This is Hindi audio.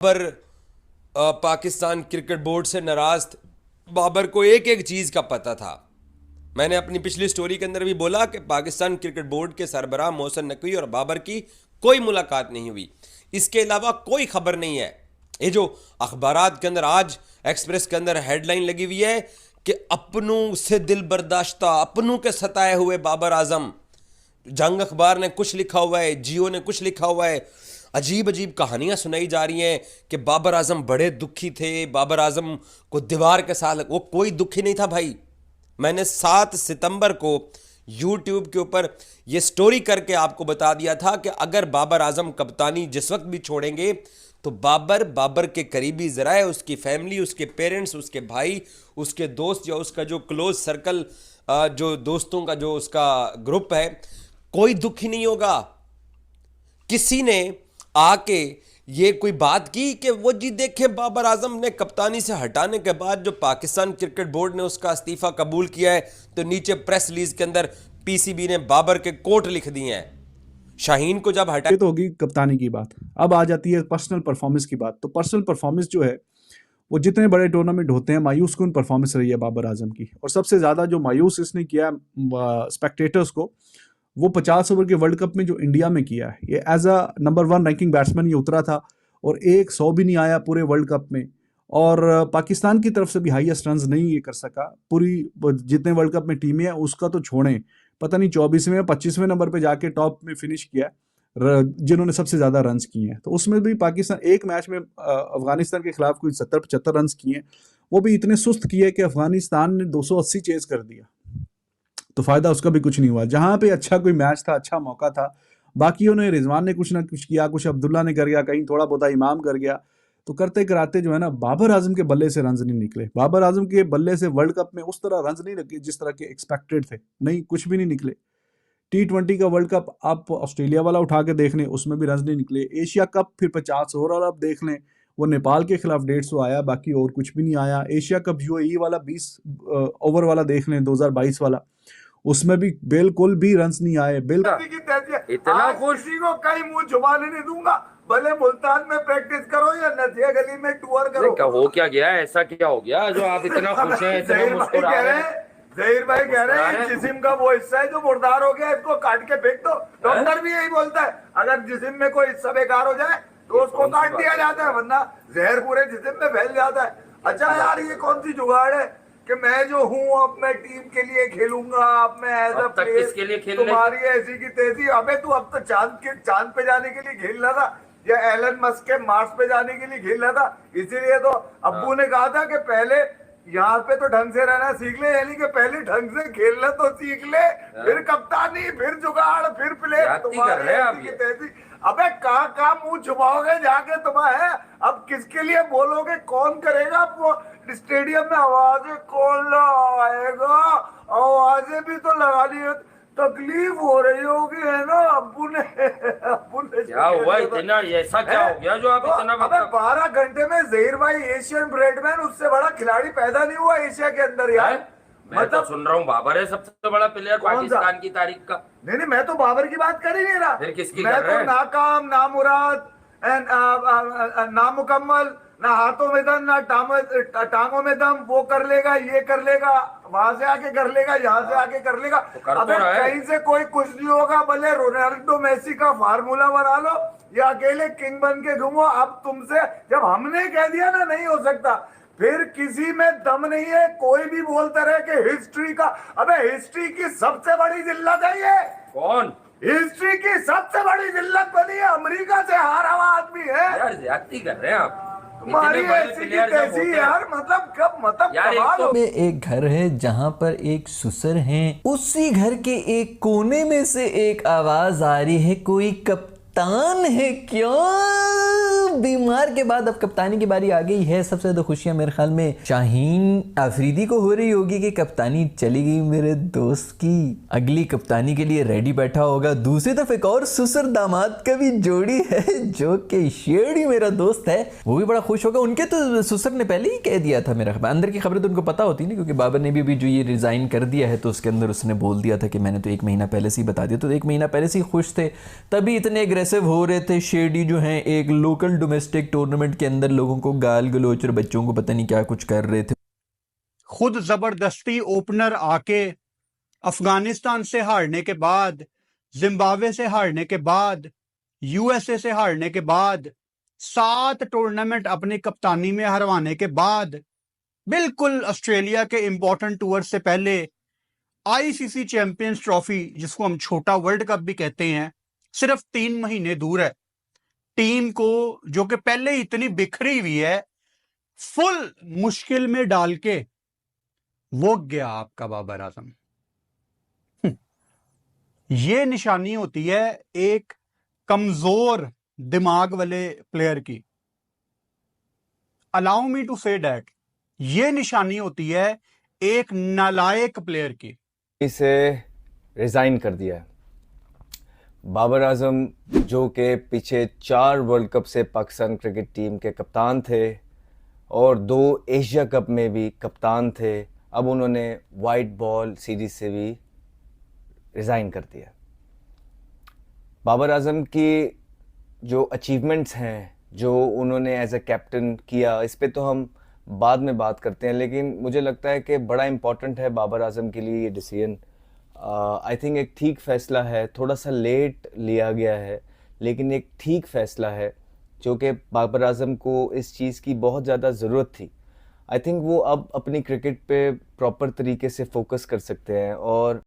बाबर पाकिस्तान क्रिकेट बोर्ड से नाराज थे। बाबर को एक एक चीज़ का पता था। मैंने अपनी पिछली स्टोरी के अंदर भी बोला कि पाकिस्तान क्रिकेट बोर्ड के सरबराह मोहसिन नकवी और बाबर की कोई मुलाकात नहीं हुई, इसके अलावा कोई खबर नहीं है। ये जो अखबारात के अंदर आज एक्सप्रेस के अंदर हेडलाइन लगी हुई है कि अपनों से दिल बर्दाश्ता, अपनों के सताए हुए बाबर आजम। जंग अखबार ने कुछ लिखा हुआ है, जियो ने कुछ लिखा हुआ है। अजीब अजीब कहानियां सुनाई जा रही हैं कि बाबर आजम बड़े दुखी थे, बाबर आजम को दीवार के साथ वो कोई दुखी नहीं था भाई। मैंने 7 सितंबर को यूट्यूब के ऊपर ये स्टोरी करके आपको बता दिया था कि अगर बाबर आजम कप्तानी जिस वक्त भी छोड़ेंगे तो बाबर के करीबी ज़राए, उसकी फैमिली, उसके पेरेंट्स, उसके भाई, उसके दोस्त या उसका जो क्लोज सर्कल, जो दोस्तों का जो उसका ग्रुप है, कोई दुखी नहीं होगा। किसी ने आके ये कोई बात की कि वो जी देखे बाबर आजम ने कप्तानी से हटाने के बाद जो पाकिस्तान क्रिकेट बोर्ड ने उसका इस्तीफा कबूल किया है तो नीचे प्रेस रिलीज के अंदर पीसीबी ने बाबर के कोट लिख दिए हैं। शाहीन को जब हटा, ये तो होगी कप्तानी की बात। अब आ जाती है पर्सनल परफॉर्मेंस की बात। तो पर्सनल परफॉर्मेंस जो है वो जितने बड़े टूर्नामेंट होते हैं मायूस कौन परफॉर्मेंस रही है बाबर आजम की। और सबसे ज़्यादा जो मायूस इसने किया स्पेक्टेटर्स को, वो 50 ओवर के वर्ल्ड कप में जो इंडिया में किया है, ये as a number 1 ranking batsman ये उतरा था और एक 100 भी नहीं आया पूरे वर्ल्ड कप में। और पाकिस्तान की तरफ से भी हाईएस्ट रन्स नहीं ये कर सका पूरी जितने वर्ल्ड कप में टीमें हैं उसका तो छोड़ें, पता नहीं 24वें या 25वें नंबर पे जाके टॉप में फिनिश किया जिन्होंने सबसे ज्यादा रन्स किए हैं। तो उसमें भी पाकिस्तान एक मैच में अफगानिस्तान के खिलाफ कोई 70-75 रन्स किए हैं, वो भी इतने सुस्त किए कि अफगानिस्तान ने 280 चेज कर दिया। तो फायदा उसका भी कुछ नहीं हुआ। जहां पे अच्छा कोई मैच था, अच्छा मौका था, बाकियों ने, रिजवान ने कुछ ना कुछ किया, कुछ अब्दुल्ला ने कर गया, कहीं थोड़ा बहुत इमाम कर गया। तो करते कराते जो है ना, बाबर आजम के बल्ले से रन्स नहीं निकले। बाबर आजम के बल्ले से वर्ल्ड कप में उस तरह रन्स नहीं लगे जिस तरह के एक्सपेक्टेड थे, नहीं कुछ भी नहीं निकले। T20 का वर्ल्ड कप आप ऑस्ट्रेलिया वाला उठा के देख लें, उसमें भी रन्स नहीं निकले। एशिया कप फिर 50 ओवर वाला आप देख लें, वो नेपाल के खिलाफ 150 आया, बाकी और कुछ भी नहीं आया। एशिया कप यूएई वाला 20 ओवर वाला देख लें 2022 वाला, उसमें भी बिल्कुल भी रन्स नहीं आए। इतना किसी को कहीं मुंह जुबाने नहीं दूंगा, भले मुल्तान में प्रैक्टिस करो या नदिया गली में टूर करो। क्या हो क्या गया, ऐसा क्या हो गया जो आप इतना खुश हैं, इतना मुस्कुरा रहे हैं? जहीर भाई कह रहे हैं जिस्म का वो हिस्सा है जो मुर्दार हो गया, इसको काट के फेंक दो। डॉक्टर भी यही बोलता है, अगर जिस्म में कोई हिस्सा बेकार हो जाए तो उसको काट दिया जाता है, वरना जहर पूरे जिस्म में फैल जाता है। अच्छा यार, ये कौन सी जुगाड़ है कि मैं जो हूँ अब मैं टीम के लिए खेलूंगा, अब मैं एज अ प्लेयर, तुम्हारी ऐसी की तेजी। अबे तू अब तो चांद पे जाने के लिए खेल रहा था या एलन मस्क के मार्स पे जाने के लिए खेल रहा था। इसीलिए तो अब्बू ने कहा था कि पहले यहाँ पे तो ढंग से रहना सीख ले, यानी कि पहले ढंग से खेलना तो सीख ले, फिर कप्तानी, फिर जुगाड़, फिर प्लेयर। तुम्हारी तेजी। अबे कहाँ मुंह छुपाओगे जाके तुम्हें? अब किसके लिए बोलोगे, कौन करेगा? वो स्टेडियम में आवाजें कौन लगाएगा? आवाजें भी तो लगानी है, तकलीफ हो रही होगी, है ना? अब्बू ने क्या हुआ इतना, ऐसा क्या हो गया जो आप इतना? अबे 12 घंटे में जहीर भाई एशियन ब्रेडमैन, उससे बड़ा खिलाड़ी पैदा नहीं हुआ एशिया के अंदर यार। मैं तो सुन रहा हूँ बाबर है सबसे बड़ा प्लेयर पाकिस्तान की तारीख का। नहीं, मैं तो बाबर की बात कर ही नहीं रहा। फिर किसकी मैं तो नाकाम, नामुराद, नामुकम्मल, ना हाथों में दम, ना टांगों में दम, वो कर लेगा, ये कर लेगा, वहां से आके कर लेगा, यहाँ से आके कर लेगा। अबे कहीं से कोई कुछ नहीं होगा, भले रोनाल्डो मेसी का फार्मूला बना लो या अकेले किंग बन के घूमो। अब तुमसे जब हमने कह दिया ना नहीं हो सकता, फिर किसी में दम नहीं है। कोई भी बोलता रहे कि हिस्ट्री का, अबे हिस्ट्री की सबसे बड़ी जिल्लत है ये। कौन? हिस्ट्री की सबसे बड़ी जिल्लत बनी है, अमेरिका से हारा हुआ आदमी है। यार ज्यादती कर रहे हैं आप। तुम्हारी ऐसी की तैसी यार, मतलब कब, मतलब यार में एक घर है जहाँ पर एक सुसर है, उसी घर के एक कोने में से एक आवाज आ रही है, कोई कप्तान है क्या? बीमार के बाद अब कप्तानी की बारी आ गई है। सबसे ज्यादा खुशियां मेरे ख्याल में शाहीन आफरीदी को हो रही होगी कि कप्तानी चली गई मेरे दोस्त की, अगली कप्तानी के लिए रेडी बैठा होगा। दूसरी तरफ एक और सुसर दामाद का भी जोड़ी है जो कि शेड़ी मेरा दोस्त है, वो भी बड़ा खुश होगा। उनके तो सुसर ने पहले ही कह दिया था, मेरा अंदर की खबरें तो उनको पता होती नहीं, क्योंकि बाबर ने भी जो ये रिजाइन कर दिया है तो उसके अंदर उसने बोल दिया था कि मैंने तो 1 महीना पहले से ही बता दिया। तो 1 महीना पहले से ही खुश थे, तभी इतने एग्रेसिव एग्रेसिव हो रहे थे शेडी जो हैं एक लोकल डोमेस्टिक टूर्नामेंट के अंदर, लोगों को गाल गलोच और बच्चों को पता नहीं क्या कुछ कर रहे थे। खुद जबरदस्ती ओपनर आके अफगानिस्तान से हारने के बाद, जिम्बाब्वे से हारने के बाद, यूएसए से हारने के बाद, 7 टूर्नामेंट अपनी कप्तानी में हरवाने के बाद, बिल्कुल ऑस्ट्रेलिया के इंपॉर्टेंट टूर से पहले आईसीसी चैंपियंस ट्रॉफी, जिसको हम छोटा वर्ल्ड कप भी कहते हैं, सिर्फ 3 महीने दूर है। टीम को जो कि पहले ही इतनी बिखरी हुई है, फुल मुश्किल में डाल के वो गया आपका बाबर आजम। ये निशानी होती है एक कमजोर दिमाग वाले प्लेयर की। Allow me to say that, ये निशानी होती है एक नालायक प्लेयर की। इसे रिज़ाइन कर दिया है बाबर आजम, जो कि पीछे 4 वर्ल्ड कप से पाकिस्तान क्रिकेट टीम के कप्तान थे और 2 एशिया कप में भी कप्तान थे। अब उन्होंने वाइट बॉल सीरीज से भी रिज़ाइन कर दिया। बाबर आजम की जो अचीवमेंट्स हैं, जो उन्होंने एज अ कैप्टन किया, इस पे तो हम बाद में बात करते हैं, लेकिन मुझे लगता है कि बड़ा इम्पॉर्टेंट है बाबर आजम के लिए ये डिसीजन। आई थिंक एक ठीक फ़ैसला है, थोड़ा सा लेट लिया गया है, लेकिन एक ठीक फ़ैसला है, जो कि बाबर आजम को इस चीज़ की बहुत ज़्यादा ज़रूरत थी। आई थिंक वो अब अपनी क्रिकेट पे प्रॉपर तरीके से फोकस कर सकते हैं और